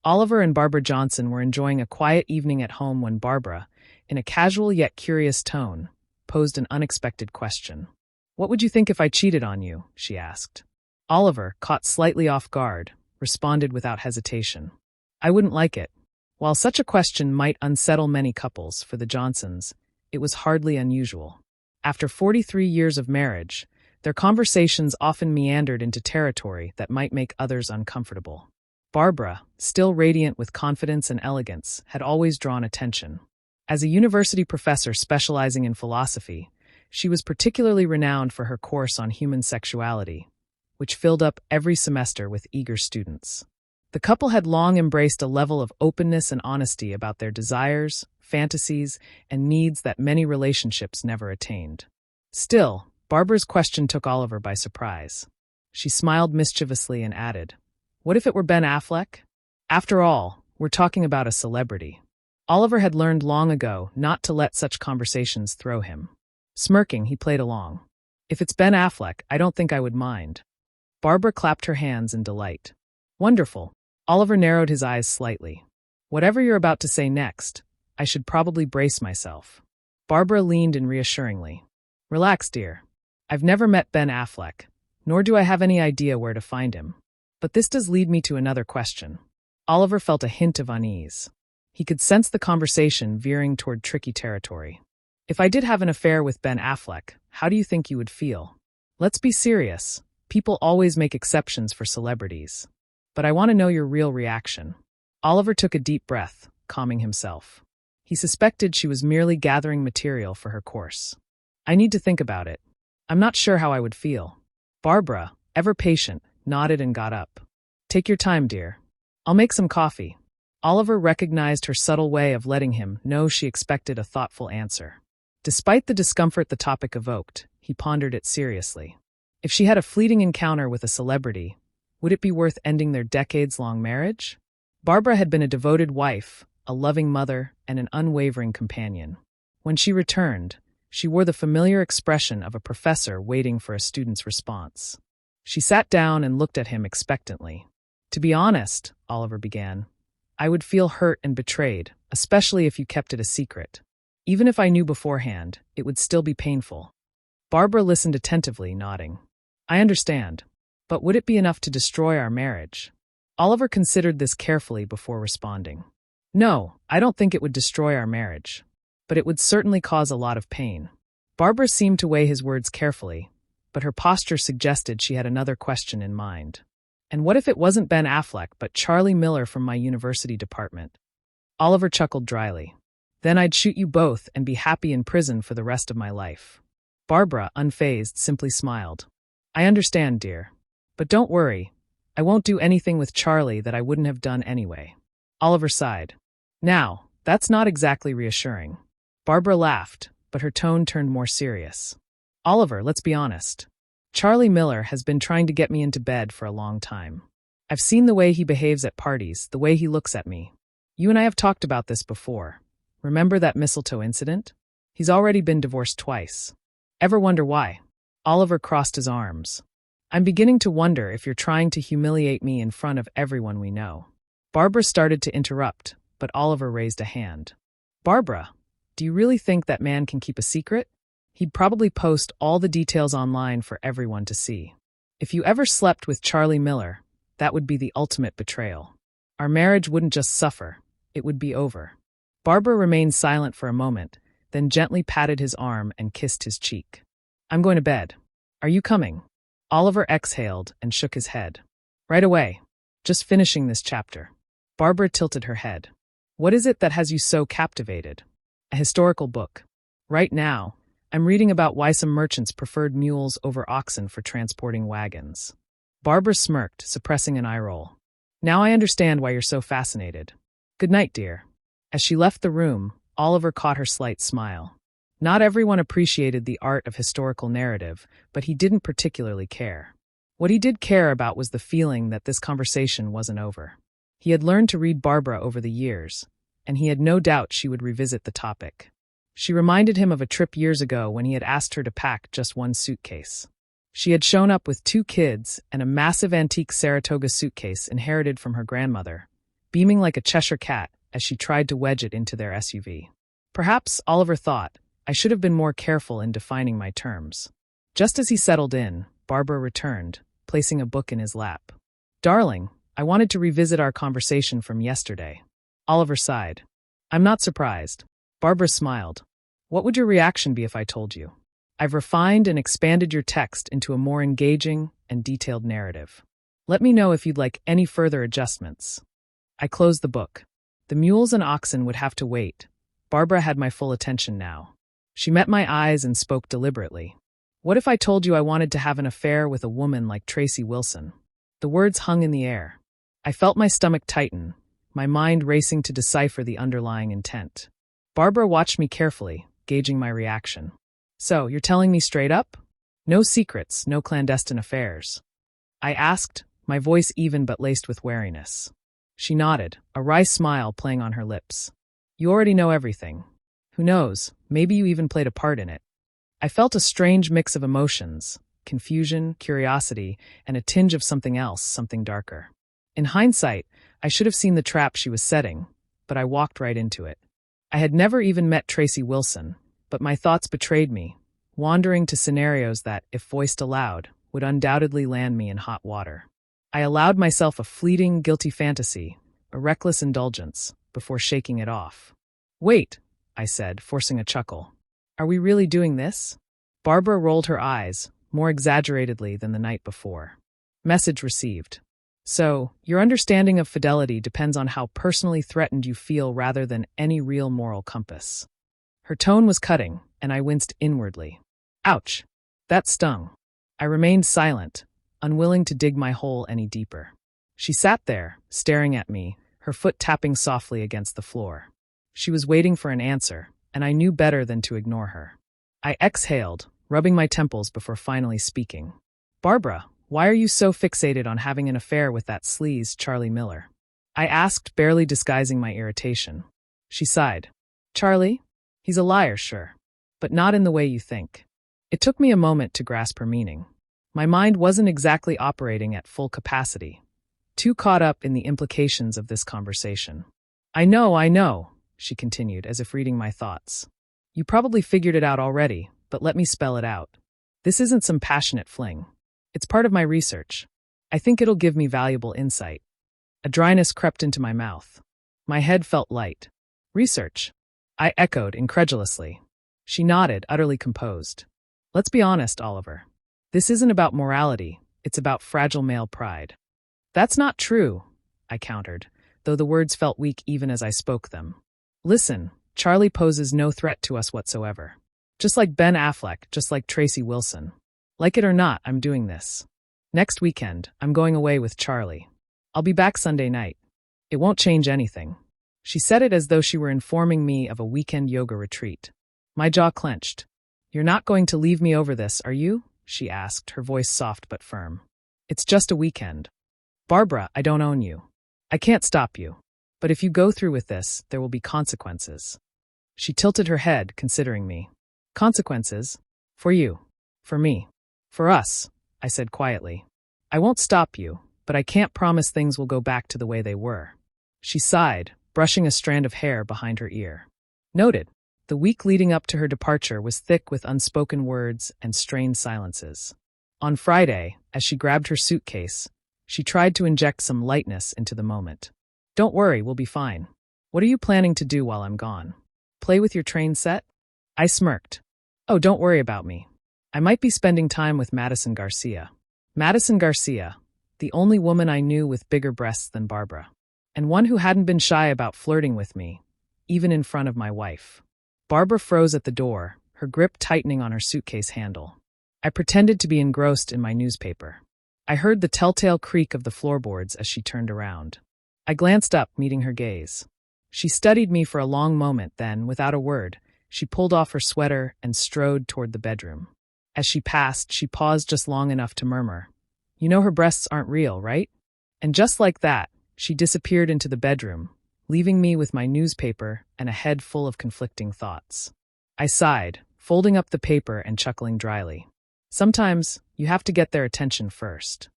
Oliver and Barbara Johnson were enjoying a quiet evening at home when Barbara, in a casual yet curious tone, posed an unexpected question. "What would you think if I cheated on you?" she asked. Oliver, caught slightly off guard, responded without hesitation. "I wouldn't like it." While such a question might unsettle many couples, for the Johnsons, it was hardly unusual. After 43 years of marriage, their conversations often meandered into territory that might make others uncomfortable. Barbara, still radiant with confidence and elegance, had always drawn attention. As a university professor specializing in philosophy, she was particularly renowned for her course on human sexuality, which filled up every semester with eager students. The couple had long embraced a level of openness and honesty about their desires, fantasies, and needs that many relationships never attained. Still, Barbara's question took Oliver by surprise. She smiled mischievously and added, "What if it were Ben Affleck? After all, we're talking about a celebrity." Oliver had learned long ago not to let such conversations throw him. Smirking, he played along. "If it's Ben Affleck, I don't think I would mind." Barbara clapped her hands in delight. "Wonderful." Oliver narrowed his eyes slightly. "Whatever you're about to say next, I should probably brace myself." Barbara leaned in reassuringly. "Relax, dear. I've never met Ben Affleck, nor do I have any idea where to find him. But this does lead me to another question." Oliver felt a hint of unease. He could sense the conversation veering toward tricky territory. "If I did have an affair with Ben Affleck, how do you think you would feel? Let's be serious. People always make exceptions for celebrities. But I want to know your real reaction." Oliver took a deep breath, calming himself. He suspected she was merely gathering material for her course. "I need to think about it. I'm not sure how I would feel." Barbara, ever patient, nodded and got up. "Take your time, dear. I'll make some coffee." Oliver recognized her subtle way of letting him know she expected a thoughtful answer. Despite the discomfort the topic evoked, he pondered it seriously. If she had a fleeting encounter with a celebrity, would it be worth ending their decades-long marriage? Barbara had been a devoted wife, a loving mother, and an unwavering companion. When she returned, she wore the familiar expression of a professor waiting for a student's response. She sat down and looked at him expectantly. "To be honest," Oliver began, "I would feel hurt and betrayed, especially if you kept it a secret. Even if I knew beforehand, it would still be painful." Barbara listened attentively, nodding. "I understand. But would it be enough to destroy our marriage?" Oliver considered this carefully before responding. "No, I don't think it would destroy our marriage. But it would certainly cause a lot of pain." Barbara seemed to weigh his words carefully, but her posture suggested she had another question in mind. "And what if it wasn't Ben Affleck but Charlie Miller from my university department?" Oliver chuckled dryly. "Then I'd shoot you both and be happy in prison for the rest of my life." Barbara, unfazed, simply smiled. "I understand, dear. But don't worry, I won't do anything with Charlie that I wouldn't have done anyway." Oliver sighed. "Now, that's not exactly reassuring." Barbara laughed, but her tone turned more serious. "Oliver, let's be honest. Charlie Miller has been trying to get me into bed for a long time. I've seen the way he behaves at parties, the way he looks at me. You and I have talked about this before. Remember that mistletoe incident? He's already been divorced twice. Ever wonder why?" Oliver crossed his arms. "I'm beginning to wonder if you're trying to humiliate me in front of everyone we know." Barbara started to interrupt, but Oliver raised a hand. "Barbara, do you really think that man can keep a secret? He'd probably post all the details online for everyone to see. If you ever slept with Charlie Miller, that would be the ultimate betrayal. Our marriage wouldn't just suffer, it would be over." Barbara remained silent for a moment, then gently patted his arm and kissed his cheek. "I'm going to bed. Are you coming?" Oliver exhaled and shook his head. "Right away. Just finishing this chapter." Barbara tilted her head. "What is it that has you so captivated?" "A historical book. Right now, I'm reading about why some merchants preferred mules over oxen for transporting wagons." Barbara smirked, suppressing an eye roll. "Now I understand why you're so fascinated. Good night, dear." As she left the room, Oliver caught her slight smile. Not everyone appreciated the art of historical narrative, but he didn't particularly care. What he did care about was the feeling that this conversation wasn't over. He had learned to read Barbara over the years, and he had no doubt she would revisit the topic. She reminded him of a trip years ago when he had asked her to pack just one suitcase. She had shown up with 2 kids and a massive antique Saratoga suitcase inherited from her grandmother, beaming like a Cheshire cat as she tried to wedge it into their SUV. Perhaps, Oliver thought, I should have been more careful in defining my terms. Just as he settled in, Barbara returned, placing a book in his lap. Darling, I wanted to revisit our conversation from yesterday. Oliver sighed. I'm not surprised. Barbara smiled. What would your reaction be if I told you? I've refined and expanded your text into a more engaging and detailed narrative. Let me know if you'd like any further adjustments. I closed the book. The mules and oxen would have to wait. Barbara had my full attention now. She met my eyes and spoke deliberately. What if I told you I wanted to have an affair with a woman like Tracy Wilson? The words hung in the air. I felt my stomach tighten, my mind racing to decipher the underlying intent. Barbara watched me carefully, gauging my reaction. So, you're telling me straight up? No secrets, no clandestine affairs. I asked, my voice even but laced with wariness. She nodded, a wry smile playing on her lips. You already know everything. Who knows, maybe you even played a part in it. I felt a strange mix of emotions, confusion, curiosity, and a tinge of something else, something darker. In hindsight, I should have seen the trap she was setting, but I walked right into it. I had never even met Tracy Wilson, but my thoughts betrayed me, wandering to scenarios that, if voiced aloud, would undoubtedly land me in hot water. I allowed myself a fleeting, guilty fantasy, a reckless indulgence, before shaking it off. Wait, I said, forcing a chuckle. Are we really doing this? Barbara rolled her eyes, more exaggeratedly than the night before. Message received. So, your understanding of fidelity depends on how personally threatened you feel rather than any real moral compass. Her tone was cutting, and I winced inwardly. Ouch! That stung. I remained silent, unwilling to dig my hole any deeper. She sat there, staring at me, her foot tapping softly against the floor. She was waiting for an answer, and I knew better than to ignore her. I exhaled, rubbing my temples before finally speaking. Barbara, why are you so fixated on having an affair with that sleaze Charlie Miller? I asked, barely disguising my irritation. She sighed. Charlie? He's a liar, sure. But not in the way you think. It took me a moment to grasp her meaning. My mind wasn't exactly operating at full capacity, too caught up in the implications of this conversation. I know, she continued, as if reading my thoughts. You probably figured it out already, but let me spell it out. This isn't some passionate fling. It's part of my research. I think it'll give me valuable insight. A dryness crept into my mouth. My head felt light. Research? I echoed incredulously. She nodded, utterly composed. Let's be honest, Oliver. This isn't about morality, it's about fragile male pride. That's not true, I countered, though the words felt weak even as I spoke them. Listen, Charlie poses no threat to us whatsoever. Just like Ben Affleck, just like Tracy Wilson. Like it or not, I'm doing this. Next weekend, I'm going away with Charlie. I'll be back Sunday night. It won't change anything. She said it as though she were informing me of a weekend yoga retreat. My jaw clenched. You're not going to leave me over this, are you? She asked, her voice soft but firm. It's just a weekend. Barbara, I don't own you. I can't stop you. But if you go through with this, there will be consequences. She tilted her head, considering me. Consequences? For you. For me. For us, I said quietly. I won't stop you, but I can't promise things will go back to the way they were. She sighed, brushing a strand of hair behind her ear. Noted. The week leading up to her departure was thick with unspoken words and strained silences. On Friday, as she grabbed her suitcase, she tried to inject some lightness into the moment. Don't worry, we'll be fine. What are you planning to do while I'm gone? Play with your train set? I smirked. Oh, don't worry about me. I might be spending time with Madison Garcia. Madison Garcia, the only woman I knew with bigger breasts than Barbara. And one who hadn't been shy about flirting with me, even in front of my wife. Barbara froze at the door, her grip tightening on her suitcase handle. I pretended to be engrossed in my newspaper. I heard the telltale creak of the floorboards as she turned around. I glanced up, meeting her gaze. She studied me for a long moment, then, without a word, she pulled off her sweater and strode toward the bedroom. As she passed, she paused just long enough to murmur, "You know her breasts aren't real, right?" And just like that, she disappeared into the bedroom, leaving me with my newspaper and a head full of conflicting thoughts. I sighed, folding up the paper and chuckling dryly. Sometimes, you have to get their attention first.